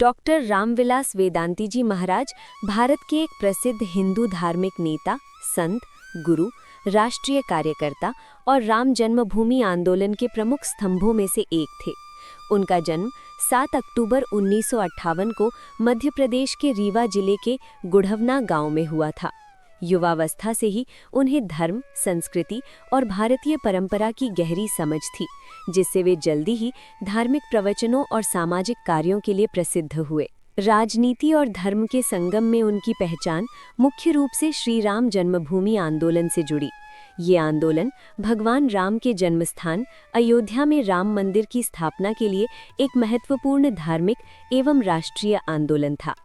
Doctor Ramvilas Vedanti जी महाराज भारत के एक प्रसिद्ध हिंदू धार्मिक नेता, संत, गुरु, राष्ट्रीय कार्यकर्ता और राम जन्मभूमि आंदोलन के प्रमुख स्तंभों में से एक थे। उनका जन्म 7 अक्टूबर 1958 को मध्य प्रदेश के रीवा जिले के गुढ़वना गांव में हुआ था। युवावस्था से ही उन्हें धर्म, संस्कृति और भारतीय परंपरा की गहरी समझ थी, जिससे वे जल्दी ही धार्मिक प्रवचनों और सामाजिक कार्यों के लिए प्रसिद्ध हुए। राजनीति और धर्म के संगम में उनकी पहचान मुख्य रूप से श्री राम जन्मभूमि आंदोलन से जुड़ी। ये आंदोलन भगवान राम के जन्मस्थान अयोध्या में राम मंदिर की स्थापना के लिए एक महत्वपूर्ण धार्मिक एवं राष्ट्रीय आंदोलन था।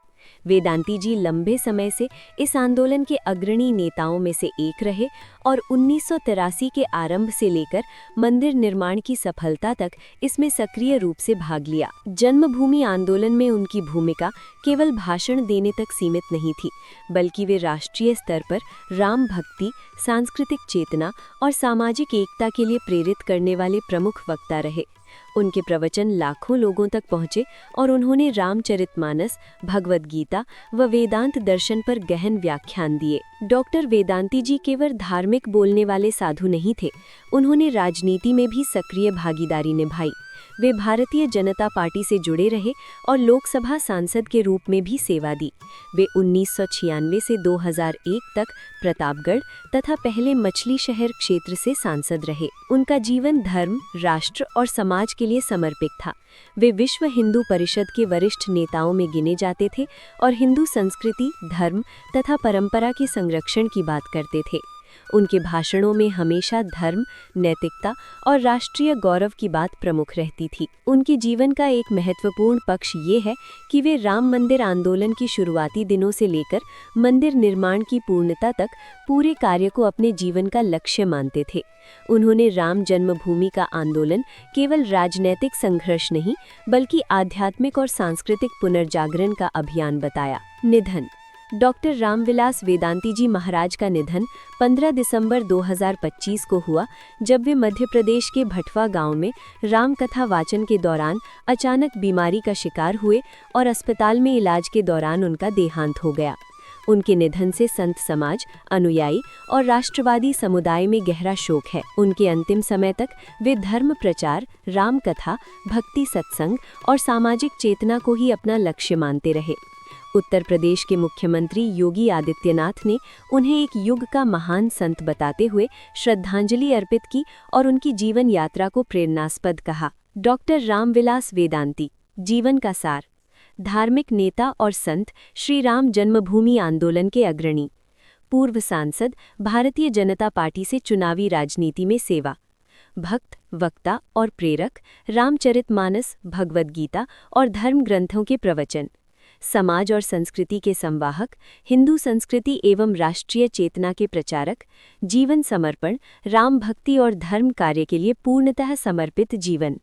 वेदांती जी लंबे समय से इस आंदोलन के अग्रणी नेताओं में से एक रहे और 1983 के आरंभ से लेकर मंदिर निर्माण की सफलता तक इसमें सक्रिय रूप से भाग लिया। जन्मभूमि आंदोलन में उनकी भूमिका केवल भाषण देने तक सीमित नहीं थी, बल्कि वे राष्ट्रीय स्तर पर राम भक्ति, सांस्कृतिक चेतना और सामाजिक एकता के लिए प्रेरित करने वाले प्रमुख वक्ता रहे। उनके प्रवचन लाखों लोगों तक पहुंचे और उन्होंने रामचरितमानस, भगवद गीता व वेदांत दर्शन पर गहन व्याख्यान दिए। डॉक्टर वेदांती जी केवल धार्मिक बोलने वाले साधु नहीं थे, उन्होंने राजनीति में भी सक्रिय भागीदारी निभाई। वे भारतीय जनता पार्टी से जुड़े रहे और लोकसभा सांसद के रूप में भी सेवा दी। वे 1996 से 2001 तक प्रतापगढ़ तथा पहले मछली शहर क्षेत्र से सांसद रहे। उनका जीवन धर्म, राष्ट्र और समाज के लिए समर्पित था। वे विश्व हिंदू परिषद के वरिष्ठ नेताओं में गिने जाते थे और हिंदू संस्कृति, धर्म तथा परंपरा के संरक्षण की बात करते थे। उनके भाषणों में हमेशा धर्म, नैतिकता और राष्ट्रीय गौरव की बात प्रमुख रहती थी। उनके जीवन का एक महत्वपूर्ण पक्ष ये है कि वे राम मंदिर आंदोलन की शुरुआती दिनों से लेकर मंदिर निर्माण की पूर्णता तक पूरे कार्य को अपने जीवन का लक्ष्य मानते थे। उन्होंने राम जन्मभूमि का आंदोलन केवल राजनैतिक संघर्ष नहीं, बल्कि आध्यात्मिक और सांस्कृतिक पुनर्जागरण का अभियान बताया। निधन। डॉक्टर रामविलास वेदांती जी महाराज का निधन 15 दिसंबर 2025 को हुआ, जब वे मध्य प्रदेश के भटवा गांव में राम कथा वाचन के दौरान अचानक बीमारी का शिकार हुए और अस्पताल में इलाज के दौरान उनका देहांत हो गया। उनके निधन से संत समाज, अनुयायी और राष्ट्रवादी समुदाय में गहरा शोक है। उनके अंतिम समय तक वे धर्म प्रचार, राम कथा, भक्ति सत्संग और सामाजिक चेतना को ही अपना लक्ष्य मानते रहे। उत्तर प्रदेश के मुख्यमंत्री योगी आदित्यनाथ ने उन्हें एक युग का महान संत बताते हुए श्रद्धांजलि अर्पित की और उनकी जीवन यात्रा को प्रेरणास्पद कहा। डॉक्टर रामविलास वेदांती, जीवन का सार। धार्मिक नेता और संत, श्री राम जन्मभूमि आंदोलन के अग्रणी, पूर्व सांसद, भारतीय जनता पार्टी से चुनावी राजनीति में सेवा, भक्त, वक्ता और प्रेरक, रामचरितमानस, भगवद गीता और धर्म ग्रंथों के प्रवचन, समाज और संस्कृति के संवाहक, हिंदू संस्कृति एवं राष्ट्रीय चेतना के प्रचारक, जीवन समर्पण, राम भक्ति और धर्म कार्य के लिए पूर्णतः समर्पित जीवन।